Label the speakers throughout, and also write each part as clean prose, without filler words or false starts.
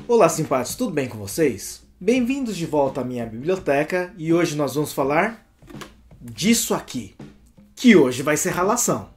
Speaker 1: Olá simpáticos, tudo bem com vocês? Bem-vindos de volta à minha biblioteca e hoje nós vamos falar disso aqui, que hoje vai ser ralação.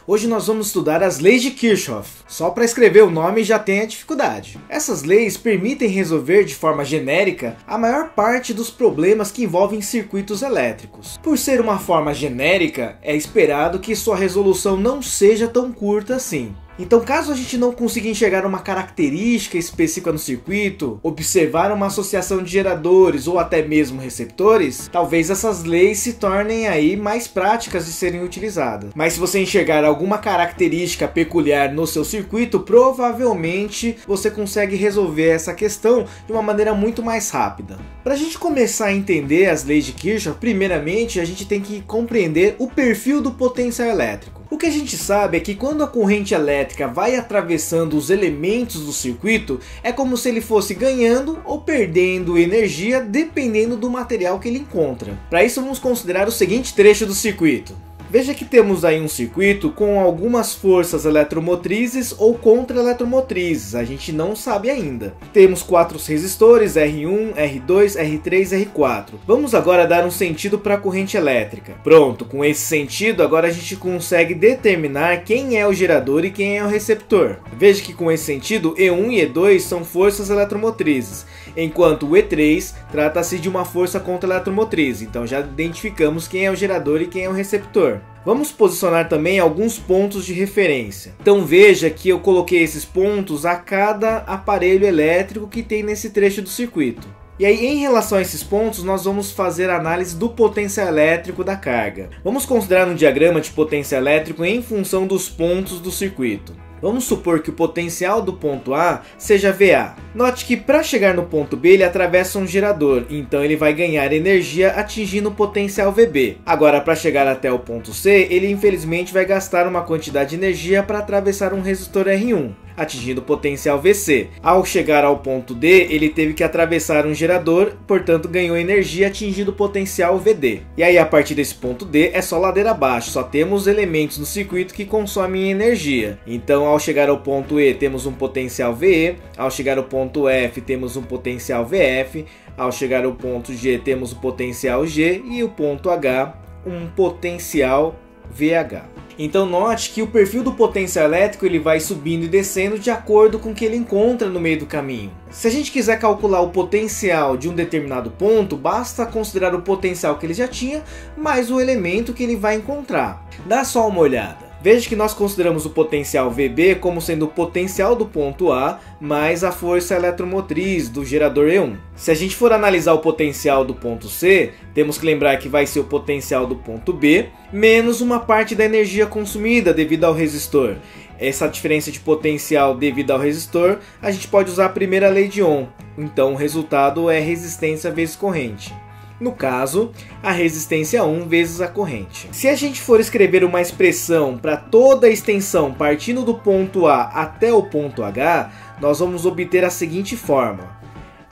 Speaker 1: Hoje nós vamos estudar as leis de Kirchhoff. Só para escrever o nome já tem a dificuldade. Essas leis permitem resolver de forma genérica a maior parte dos problemas que envolvem circuitos elétricos. Por ser uma forma genérica, é esperado que sua resolução não seja tão curta assim. Então, caso a gente não consiga enxergar uma característica específica no circuito, observar uma associação de geradores ou até mesmo receptores, talvez essas leis se tornem aí mais práticas de serem utilizadas. Mas se você enxergar alguma característica peculiar no seu circuito, provavelmente você consegue resolver essa questão de uma maneira muito mais rápida. Para a gente começar a entender as leis de Kirchhoff, primeiramente a gente tem que compreender o perfil do potencial elétrico. O que a gente sabe é que quando a corrente elétrica vai atravessando os elementos do circuito, é como se ele fosse ganhando ou perdendo energia dependendo do material que ele encontra. Para isso vamos considerar o seguinte trecho do circuito. Veja que temos aí um circuito com algumas forças eletromotrizes ou contra-eletromotrizes, a gente não sabe ainda. Temos 4 resistores, R1, R2, R3, R4. Vamos agora dar um sentido para a corrente elétrica. Pronto, com esse sentido agora a gente consegue determinar quem é o gerador e quem é o receptor. Veja que com esse sentido E1 e E2 são forças eletromotrizes, enquanto o E3 trata-se de uma força contra-eletromotriz, então já identificamos quem é o gerador e quem é o receptor. Vamos posicionar também alguns pontos de referência. Então veja que eu coloquei esses pontos a cada aparelho elétrico que tem nesse trecho do circuito. E aí, em relação a esses pontos, nós vamos fazer a análise do potencial elétrico da carga. Vamos considerar um diagrama de potencial elétrico em função dos pontos do circuito. Vamos supor que o potencial do ponto A seja VA. Note que para chegar no ponto B ele atravessa um gerador, então ele vai ganhar energia atingindo o potencial VB. Agora, para chegar até o ponto C, ele infelizmente vai gastar uma quantidade de energia para atravessar um resistor R1, atingindo o potencial VC. Ao chegar ao ponto D, ele teve que atravessar um gerador, portanto ganhou energia atingindo o potencial VD. E aí a partir desse ponto D é só ladeira abaixo, só temos elementos no circuito que consomem energia. Então ao chegar ao ponto E temos um potencial VE, ao chegar ao ponto F temos um potencial VF, ao chegar ao ponto G temos o potencial G e o ponto H um potencial VH. Então note que o perfil do potencial elétrico ele vai subindo e descendo de acordo com o que ele encontra no meio do caminho. Se a gente quiser calcular o potencial de um determinado ponto, basta considerar o potencial que ele já tinha, mais o elemento que ele vai encontrar. Dá só uma olhada. Veja que nós consideramos o potencial VB como sendo o potencial do ponto A mais a força eletromotriz do gerador E1. Se a gente for analisar o potencial do ponto C, temos que lembrar que vai ser o potencial do ponto B menos uma parte da energia consumida devido ao resistor. Essa diferença de potencial devido ao resistor, a gente pode usar a primeira lei de Ohm. Então o resultado é resistência vezes corrente. No caso, a resistência 1 vezes a corrente. Se a gente for escrever uma expressão para toda a extensão partindo do ponto A até o ponto H, nós vamos obter a seguinte forma.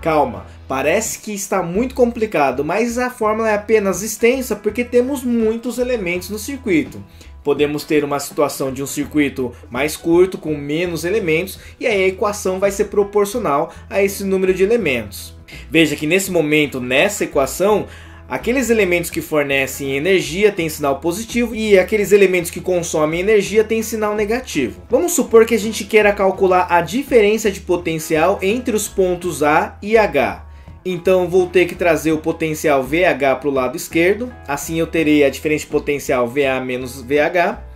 Speaker 1: Calma, parece que está muito complicado, mas a fórmula é apenas extensa porque temos muitos elementos no circuito. Podemos ter uma situação de um circuito mais curto, com menos elementos, e aí a equação vai ser proporcional a esse número de elementos. Veja que nesse momento, nessa equação, aqueles elementos que fornecem energia têm sinal positivo e aqueles elementos que consomem energia têm sinal negativo. Vamos supor que a gente queira calcular a diferença de potencial entre os pontos A e H. Então vou ter que trazer o potencial VH para o lado esquerdo, assim eu terei a diferença de potencial VA menos VH.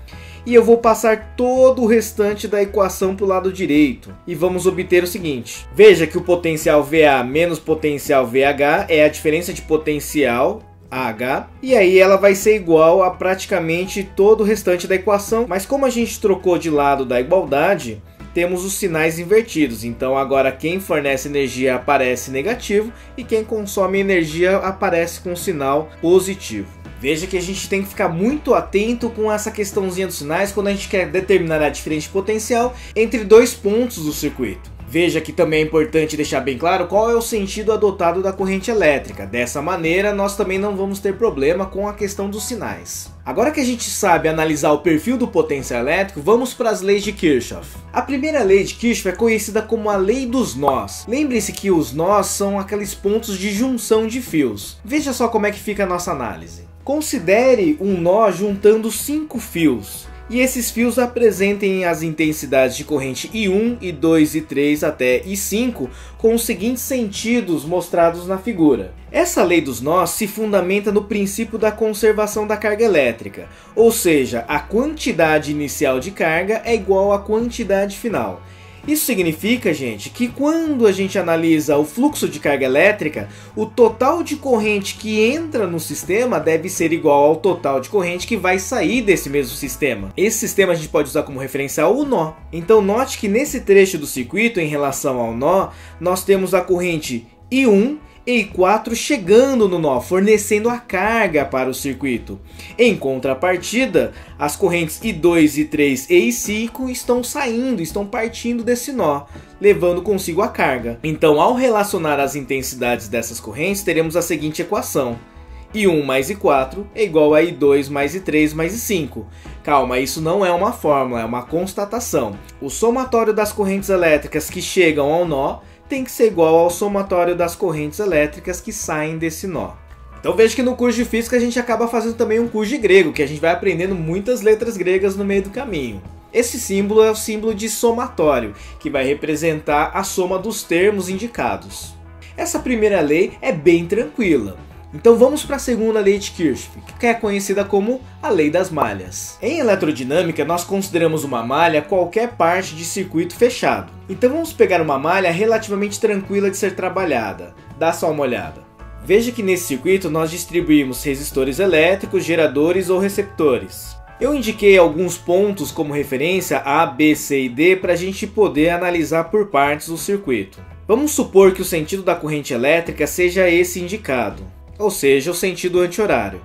Speaker 1: E eu vou passar todo o restante da equação para o lado direito. E vamos obter o seguinte. Veja que o potencial VA menos potencial VH é a diferença de potencial AH. E aí ela vai ser igual a praticamente todo o restante da equação. Mas como a gente trocou de lado da igualdade, temos os sinais invertidos. Então agora quem fornece energia aparece negativo e quem consome energia aparece com sinal positivo. Veja que a gente tem que ficar muito atento com essa questãozinha dos sinais quando a gente quer determinar a diferença de potencial entre dois pontos do circuito. Veja que também é importante deixar bem claro qual é o sentido adotado da corrente elétrica. Dessa maneira, nós também não vamos ter problema com a questão dos sinais. Agora que a gente sabe analisar o perfil do potencial elétrico, vamos para as leis de Kirchhoff. A primeira lei de Kirchhoff é conhecida como a lei dos nós. Lembre-se que os nós são aqueles pontos de junção de fios. Veja só como é que fica a nossa análise. Considere um nó juntando 5 fios. E esses fios apresentem as intensidades de corrente I1, I2, I3 até I5 com os seguintes sentidos mostrados na figura. Essa lei dos nós se fundamenta no princípio da conservação da carga elétrica, ou seja, a quantidade inicial de carga é igual à quantidade final. Isso significa, gente, que quando a gente analisa o fluxo de carga elétrica, o total de corrente que entra no sistema deve ser igual ao total de corrente que vai sair desse mesmo sistema. Esse sistema a gente pode usar como referencial o nó. Então note que nesse trecho do circuito, em relação ao nó, nós temos a corrente I1 e I4 chegando no nó, fornecendo a carga para o circuito. Em contrapartida, as correntes I2, I3 e I5 estão saindo, estão partindo desse nó, levando consigo a carga. Então, ao relacionar as intensidades dessas correntes, teremos a seguinte equação. I1 mais I4 é igual a I2 mais I3 mais I5. Calma, isso não é uma fórmula, é uma constatação. O somatório das correntes elétricas que chegam ao nó tem que ser igual ao somatório das correntes elétricas que saem desse nó. Então veja que no curso de física a gente acaba fazendo também um curso de grego, que a gente vai aprendendo muitas letras gregas no meio do caminho. Esse símbolo é o símbolo de somatório, que vai representar a soma dos termos indicados. Essa primeira lei é bem tranquila. Então vamos para a segunda lei de Kirchhoff, que é conhecida como a lei das malhas. Em eletrodinâmica, nós consideramos uma malha qualquer parte de circuito fechado. Então vamos pegar uma malha relativamente tranquila de ser trabalhada. Dá só uma olhada. Veja que nesse circuito nós distribuímos resistores elétricos, geradores ou receptores. Eu indiquei alguns pontos como referência A, B, C e D para a gente poder analisar por partes o circuito. Vamos supor que o sentido da corrente elétrica seja esse indicado, ou seja, o sentido anti-horário.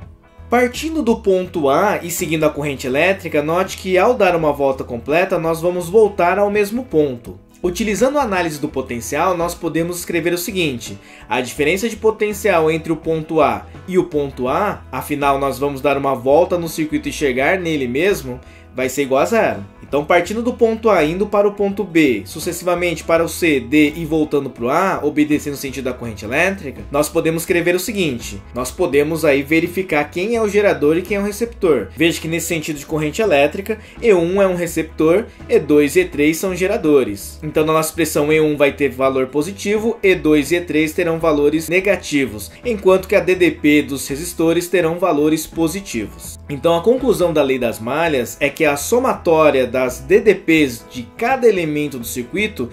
Speaker 1: Partindo do ponto A e seguindo a corrente elétrica, note que ao dar uma volta completa nós vamos voltar ao mesmo ponto. Utilizando a análise do potencial, nós podemos escrever o seguinte: a diferença de potencial entre o ponto A e o ponto A, afinal nós vamos dar uma volta no circuito e chegar nele mesmo, vai ser igual a zero. Então, partindo do ponto A indo para o ponto B, sucessivamente para o C, D e voltando para o A, obedecendo o sentido da corrente elétrica, nós podemos escrever o seguinte: nós podemos aí verificar quem é o gerador e quem é o receptor. Veja que nesse sentido de corrente elétrica, E1 é um receptor, E2 e E3 são geradores. Então, na nossa expressão E1 vai ter valor positivo, E2 e E3 terão valores negativos, enquanto que a DDP dos resistores terão valores positivos. Então, a conclusão da lei das malhas é que a somatória das DDPs de cada elemento do circuito,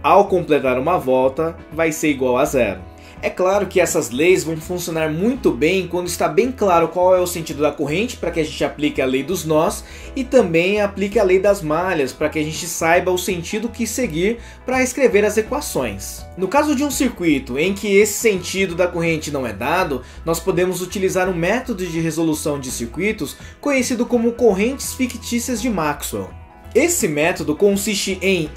Speaker 1: ao completar uma volta, vai ser igual a zero. É claro que essas leis vão funcionar muito bem quando está bem claro qual é o sentido da corrente, para que a gente aplique a lei dos nós, e também aplique a lei das malhas, para que a gente saiba o sentido que seguir para escrever as equações. No caso de um circuito em que esse sentido da corrente não é dado, nós podemos utilizar um método de resolução de circuitos conhecido como correntes fictícias de Maxwell. Esse método consiste em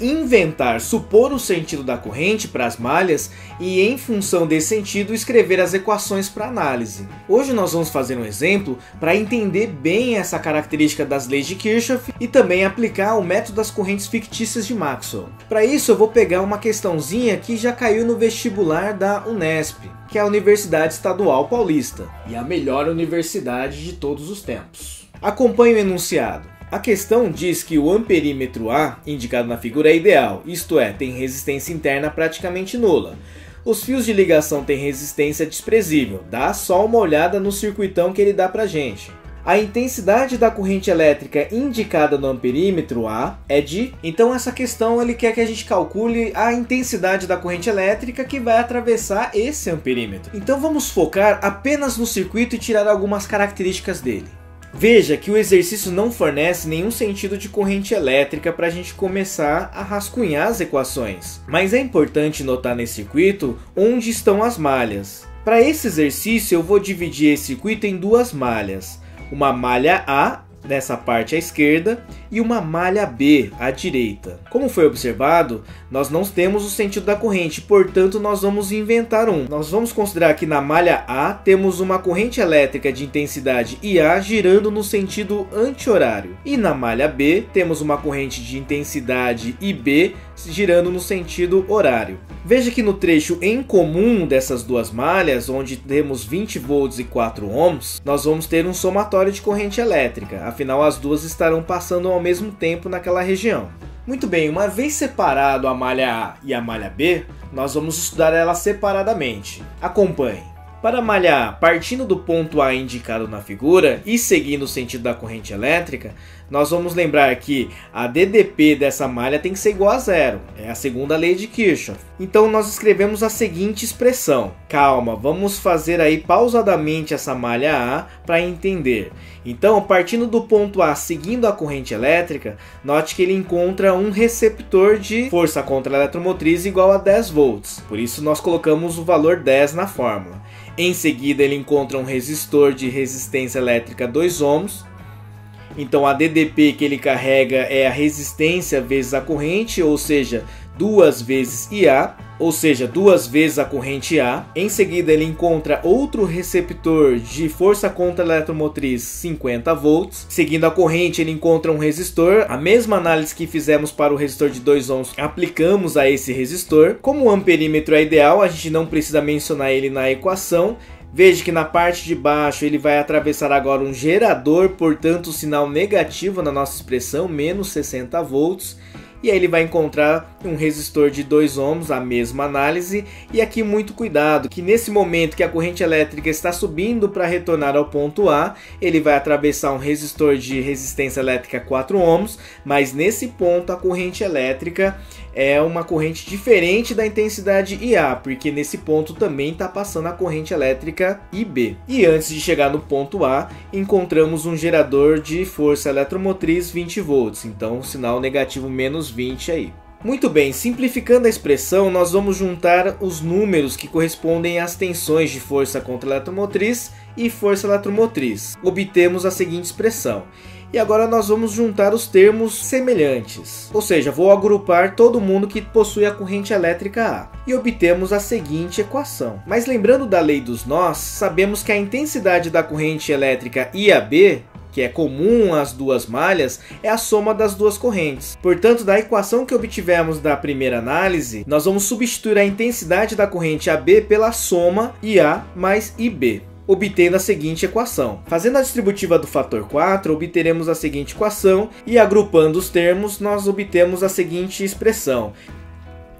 Speaker 1: supor o sentido da corrente para as malhas e, em função desse sentido, escrever as equações para análise. Hoje nós vamos fazer um exemplo para entender bem essa característica das leis de Kirchhoff e também aplicar o método das correntes fictícias de Maxwell. Para isso eu vou pegar uma questãozinha que já caiu no vestibular da Unesp, que é a Universidade Estadual Paulista, e a melhor universidade de todos os tempos. Acompanhe o enunciado. A questão diz que o amperímetro A, indicado na figura, é ideal, isto é, tem resistência interna praticamente nula. Os fios de ligação têm resistência desprezível, dá só uma olhada no circuitão que ele dá pra gente. A intensidade da corrente elétrica indicada no amperímetro A é de... Então essa questão ele quer que a gente calcule a intensidade da corrente elétrica que vai atravessar esse amperímetro. Então vamos focar apenas no circuito e tirar algumas características dele. Veja que o exercício não fornece nenhum sentido de corrente elétrica para a gente começar a rascunhar as equações, mas é importante notar nesse circuito onde estão as malhas. Para esse exercício eu vou dividir esse circuito em duas malhas, uma malha A, nessa parte à esquerda, e uma malha B à direita. Como foi observado, nós não temos o sentido da corrente, portanto nós vamos inventar um. Nós vamos considerar que na malha A temos uma corrente elétrica de intensidade IA girando no sentido anti-horário. E na malha B temos uma corrente de intensidade IB girando no sentido horário. Veja que no trecho em comum dessas duas malhas, onde temos 20 volts e 4 ohms, nós vamos ter um somatório de corrente elétrica, afinal as duas estarão passando ao mesmo tempo naquela região. Muito bem, uma vez separado a malha A e a malha B, nós vamos estudar elas separadamente. Acompanhe. Para a malha A, partindo do ponto A indicado na figura e seguindo o sentido da corrente elétrica, nós vamos lembrar que a DDP dessa malha tem que ser igual a zero. É a segunda lei de Kirchhoff. Então nós escrevemos a seguinte expressão. Calma, vamos fazer aí pausadamente essa malha A para entender. Então, partindo do ponto A, seguindo a corrente elétrica, note que ele encontra um receptor de força contra a eletromotriz igual a 10 volts. Por isso nós colocamos o valor 10 na fórmula. Em seguida ele encontra um resistor de resistência elétrica 2 ohms. Então a DDP que ele carrega é a resistência vezes a corrente, ou seja, 2 vezes IA, ou seja, 2 vezes a corrente A. Em seguida ele encontra outro receptor de força contra a eletromotriz 50 volts. Seguindo a corrente ele encontra um resistor. A mesma análise que fizemos para o resistor de 2 ohms aplicamos a esse resistor. Como o amperímetro é ideal, a gente não precisa mencionar ele na equação. Veja que na parte de baixo ele vai atravessar agora um gerador, portanto o sinal negativo na nossa expressão, menos 60 volts. E aí ele vai encontrar um resistor de 2 ohms, a mesma análise. E aqui muito cuidado, que nesse momento que a corrente elétrica está subindo para retornar ao ponto A, ele vai atravessar um resistor de resistência elétrica 4 ohms, mas nesse ponto a corrente elétrica é uma corrente diferente da intensidade IA, porque nesse ponto também está passando a corrente elétrica IB. E antes de chegar no ponto A, encontramos um gerador de força eletromotriz 20 volts, então sinal negativo menos 20 aí. Muito bem, simplificando a expressão, nós vamos juntar os números que correspondem às tensões de força contra a eletromotriz e força eletromotriz. Obtemos a seguinte expressão. E agora nós vamos juntar os termos semelhantes. Ou seja, vou agrupar todo mundo que possui a corrente elétrica A. E obtemos a seguinte equação. Mas lembrando da lei dos nós, sabemos que a intensidade da corrente elétrica IAB, que é comum às duas malhas, é a soma das duas correntes. Portanto, da equação que obtivemos da primeira análise, nós vamos substituir a intensidade da corrente AB pela soma IA mais IB, obtendo a seguinte equação. Fazendo a distributiva do fator 4, obteremos a seguinte equação e agrupando os termos, nós obtemos a seguinte expressão.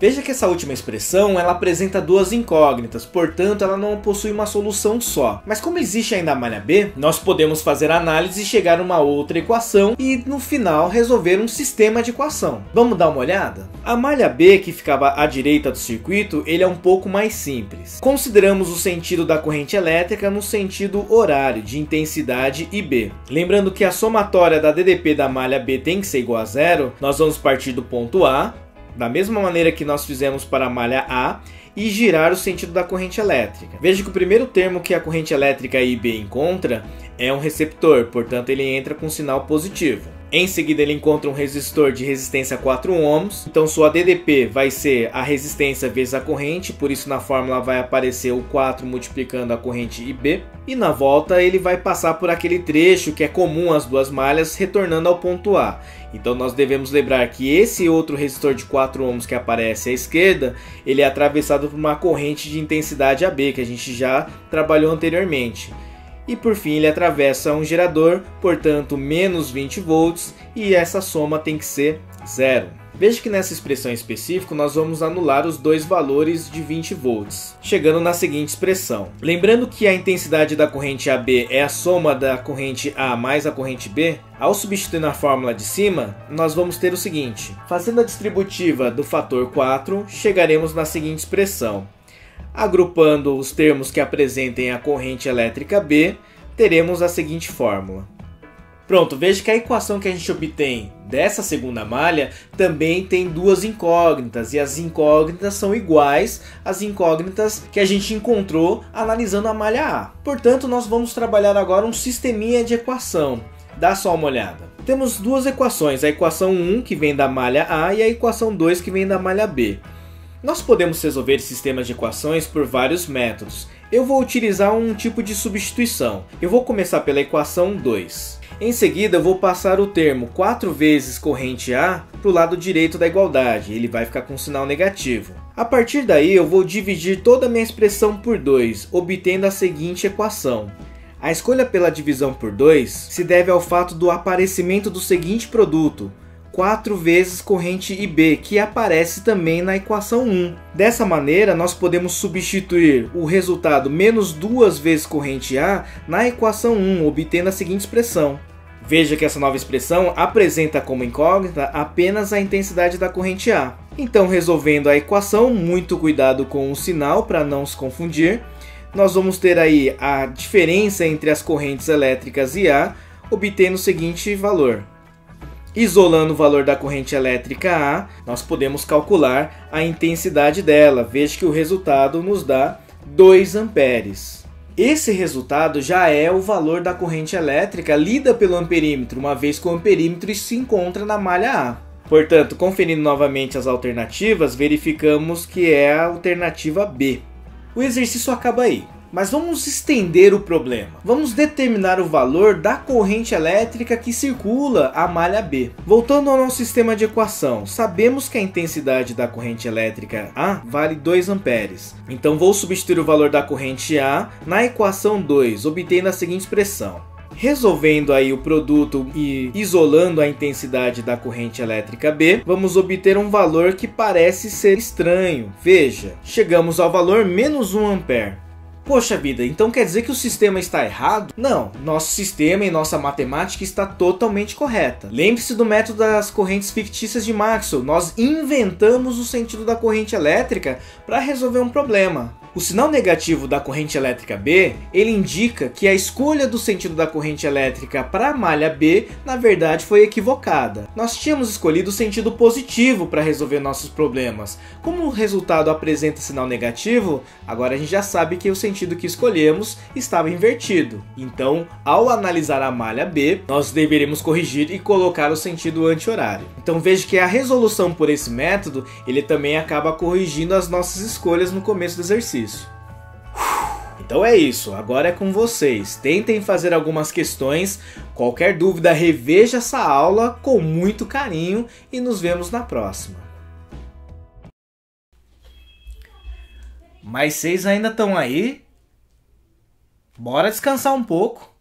Speaker 1: Veja que essa última expressão ela apresenta duas incógnitas, portanto ela não possui uma solução só. Mas como existe ainda a malha B, nós podemos fazer a análise e chegar a uma outra equação e no final resolver um sistema de equação. Vamos dar uma olhada? A malha B, que ficava à direita do circuito, ele é um pouco mais simples. Consideramos o sentido da corrente elétrica no sentido horário, de intensidade IB. Lembrando que a somatória da DDP da malha B tem que ser igual a zero, nós vamos partir do ponto A, da mesma maneira que nós fizemos para a malha A, e girar o sentido da corrente elétrica. Veja que o primeiro termo que a corrente elétrica IB encontra é um receptor, portanto ele entra com sinal positivo. Em seguida ele encontra um resistor de resistência 4 ohms, então sua DDP vai ser a resistência vezes a corrente, por isso na fórmula vai aparecer o 4 multiplicando a corrente IB. E na volta ele vai passar por aquele trecho que é comum às duas malhas, retornando ao ponto A. Então nós devemos lembrar que esse outro resistor de 4 ohms que aparece à esquerda, ele é atravessado por uma corrente de intensidade AB, que a gente já trabalhou anteriormente. E por fim ele atravessa um gerador, portanto menos 20 volts, e essa soma tem que ser zero. Veja que nessa expressão específica nós vamos anular os dois valores de 20 volts, chegando na seguinte expressão. Lembrando que a intensidade da corrente AB é a soma da corrente A mais a corrente B, ao substituir na fórmula de cima, nós vamos ter o seguinte. Fazendo a distributiva do fator 4, chegaremos na seguinte expressão. Agrupando os termos que apresentem a corrente elétrica B, teremos a seguinte fórmula. Pronto, veja que a equação que a gente obtém dessa segunda malha também tem duas incógnitas, e as incógnitas são iguais às incógnitas que a gente encontrou analisando a malha A. Portanto, nós vamos trabalhar agora um sisteminha de equação. Dá só uma olhada. Temos duas equações, a equação 1 que vem da malha A e a equação 2 que vem da malha B. Nós podemos resolver sistemas de equações por vários métodos. Eu vou utilizar um tipo de substituição. Eu vou começar pela equação 2. Em seguida eu vou passar o termo 4 vezes corrente A para o lado direito da igualdade. Ele vai ficar com um sinal negativo. A partir daí eu vou dividir toda a minha expressão por 2, obtendo a seguinte equação. A escolha pela divisão por 2 se deve ao fato do aparecimento do seguinte produto, 4 vezes corrente IB, que aparece também na equação 1. Dessa maneira, nós podemos substituir o resultado menos 2 vezes corrente A na equação 1, obtendo a seguinte expressão. Veja que essa nova expressão apresenta como incógnita apenas a intensidade da corrente A. Então, resolvendo a equação, muito cuidado com o sinal para não se confundir, nós vamos ter aí a diferença entre as correntes elétricas e A, obtendo o seguinte valor. Isolando o valor da corrente elétrica A, nós podemos calcular a intensidade dela. Veja que o resultado nos dá 2 amperes. Esse resultado já é o valor da corrente elétrica lida pelo amperímetro, uma vez que o amperímetro se encontra na malha A. Portanto, conferindo novamente as alternativas, verificamos que é a alternativa B. O exercício acaba aí, mas vamos estender o problema. Vamos determinar o valor da corrente elétrica que circula a malha B. Voltando ao nosso sistema de equação, sabemos que a intensidade da corrente elétrica A vale 2 amperes. Então vou substituir o valor da corrente A na equação 2, obtendo a seguinte expressão. Resolvendo aí o produto e isolando a intensidade da corrente elétrica B, vamos obter um valor que parece ser estranho. Veja, chegamos ao valor menos 1 ampere. Poxa vida, então quer dizer que o sistema está errado? Não, nosso sistema e nossa matemática está totalmente correta. Lembre-se do método das correntes fictícias de Maxwell. Nós inventamos o sentido da corrente elétrica para resolver um problema. O sinal negativo da corrente elétrica B, ele indica que a escolha do sentido da corrente elétrica para a malha B, na verdade, foi equivocada. Nós tínhamos escolhido o sentido positivo para resolver nossos problemas. Como o resultado apresenta sinal negativo, agora a gente já sabe que o sentido que escolhemos estava invertido. Então, ao analisar a malha B, nós deveremos corrigir e colocar o sentido anti-horário. Então veja que a resolução por esse método, ele também acaba corrigindo as nossas escolhas no começo do exercício. Então é isso, agora é com vocês. Tentem fazer algumas questões. Qualquer dúvida, reveja essa aula com muito carinho e nos vemos na próxima. Mas vocês ainda estão aí? Bora descansar um pouco.